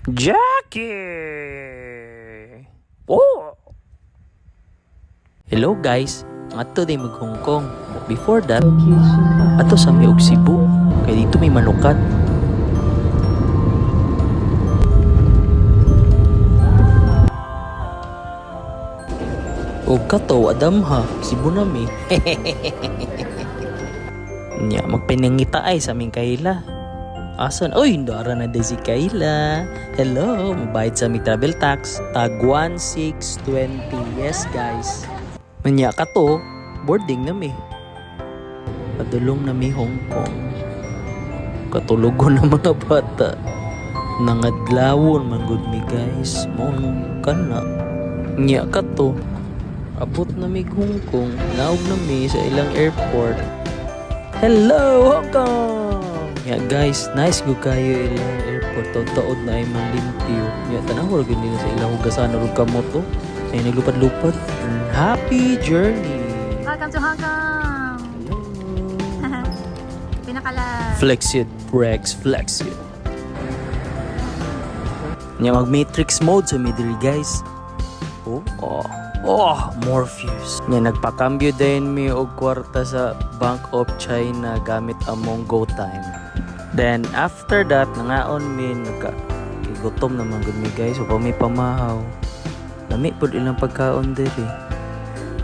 Jackie! Oh! Hello guys, ato din mag Hong Kong. But before that, ato sa may og Cebu. Kaya dito may manukat. O kato, Adam ha, Cebu na mi. Nya, magpinangita ay sa aming Kayla. Asan? Oy, ndara na di si Kayla. Hello, mabayad sa aming travel tax. Tag 1620. Yes guys. Manya ka to, boarding na mi. Padulong na mi Hong Kong. Katulogon ng mga bata. Nangadlawon man good mi guys. Mong kana. Nya ka to. Abot na mi Hong Kong. Naog na mi sa ilang airport. Hello Hong Kong! Yeah guys, nice go kayo ilang airport. Taod na ay manlimpyo. Yeah, tanaw rin nila sa ilang hugasan na rin kamoto. Ay naglupad-lupad. Happy journey! Welcome to Hong Kong! Hello! Pinakala. Flex it, Rex. Flex it. Nya mag-matrix mode sa middle guys. Morpheus. Nya nagpakambyo din mi og kwarta sa Bank of China gamit among GoTime. Then after that nangaon mi gutom naman gud mi guys. So pa may pamahaw. Lami pud ilang pagkaon diri.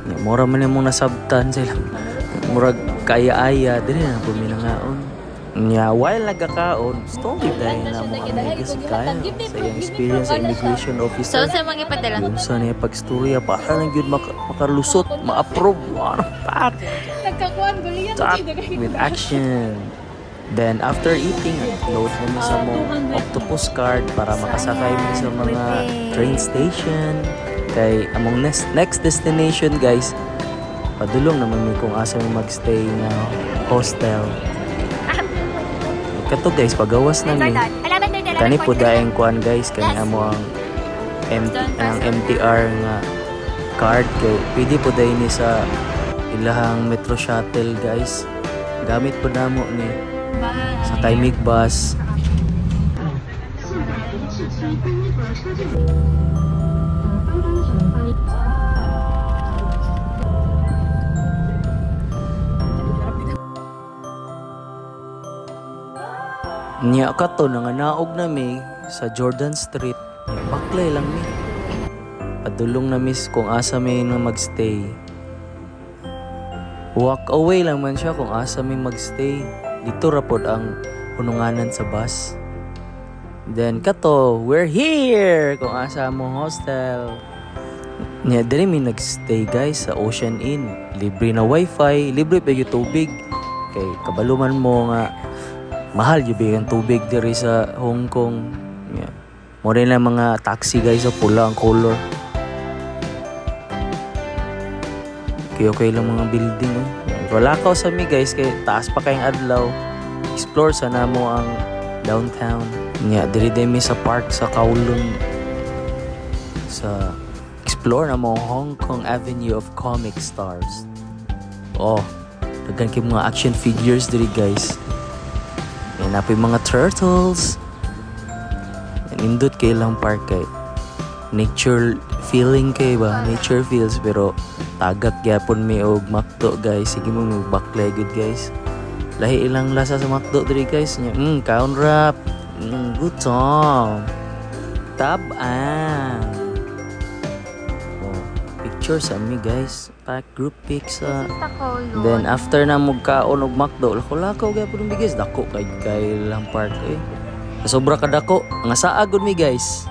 Nya mura man imong nasabtan sila. Murag kaya-aya diri na pud mi nangaon. Nya while nagkakaon, story dahil na mo ang mega si Kyle sa iyang experience sa immigration officer. So sa mga ipadala? Yun sa niya pagstorya para lang yun makalusot, ma-approve, pak! Nagkakuan, guliyan. Start with action. Then after eating, load mo sa mong octopus card para makasakay mo sa mga train station. Kay among next destination guys, padulong naman mi kung asa mo magstay nga hostel. Kato guys, pagawas na mi. Kani po daing kuan guys, kani amo ang MTR nga card kay pwede po dayon ni sa ilahang metro shuttle guys. Gamit po namo ni sa Taimig bus. Nya kato nga naog na mi sa Jordan Street. Baklay lang mi. Padulong na miss kung asa mi na magstay. Walk away lang man siya kung asa mi magstay. Dito rapod ang hununganan sa bus. Then kato, we're here kung asa mo hostel. Nya diri mi nagstay guys sa Ocean Inn. Libre na wifi, libre pa yung tubig. Kay kabaluman mo nga mahal yung bigang tubig diri sa Hong Kong. Yeah. Mo rin lang mga taxi guys sa pula ang color. Okay lang mga building. Wala ka sa mi guys kay taas pa kayong adlaw. Explore sana mo ang downtown. Yeah, diri mi sa park sa Kowloon. Sa explore na mo Hong Kong Avenue of Comic Stars. Daghan kay mga action figures diri guys. Yan na po yung mga turtles. Indot kayo lang park kay nature feeling kayo ba? Nature feels pero tagak gyapon mi og McDo guys. Sige mo baklay good guys. Lahi ilang lasa sa McDo diri guys. Kaon wrap. Good song. Tabang. Picture sa mi guys. Pack group pics then after na magkaon og McDo lako-lako gyapon mi guys dako kay lang park sobra ka dako nga saa gud mi guys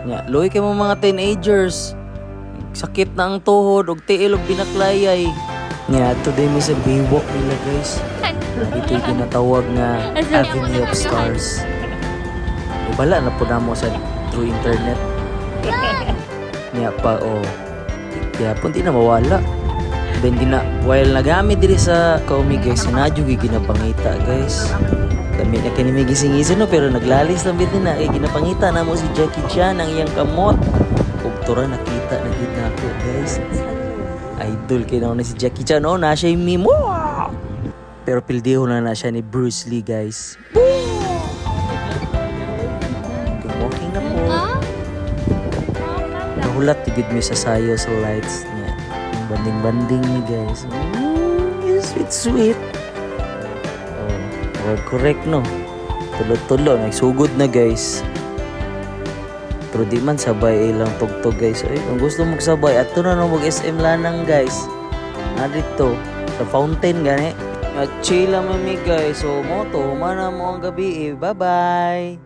nya luoy kay mo mga teenagers sakit na ang tuhod og tiil og binaklayay nya today mi sa Baywalk nila guys ito yung ginatawag nga Avenue of Stars ibala na po namo sa through internet nya pa kaya punti na mawala. Then while nagamit diri sa Kaumi guys, sinadyo ginapangita guys. Dami na kanimi gising-gising no pero naglalis lang bit na kay ginapangita na mo si Jackie Chan ang iyang kamot. Ug tura nakita na gid nako guys. Idol kay na si Jackie Chan na siya mimo. Pero pildiho na siya ni Bruce Lee guys. na po. Nahulat tigid mi sa sayo sa lights niya. Yung banding-banding ni guys. Sweet sweet. Oh, correct no. Tulo-tulo, nagsugod na guys. Pero di man sabay ilang tugtog guys. Ay, kung gusto magsabay, ato na no mag-SM lanang guys. Dito sa fountain gani. Nag-chill lang mi guys. So mo to, humana mo ang gabi. Bye-bye.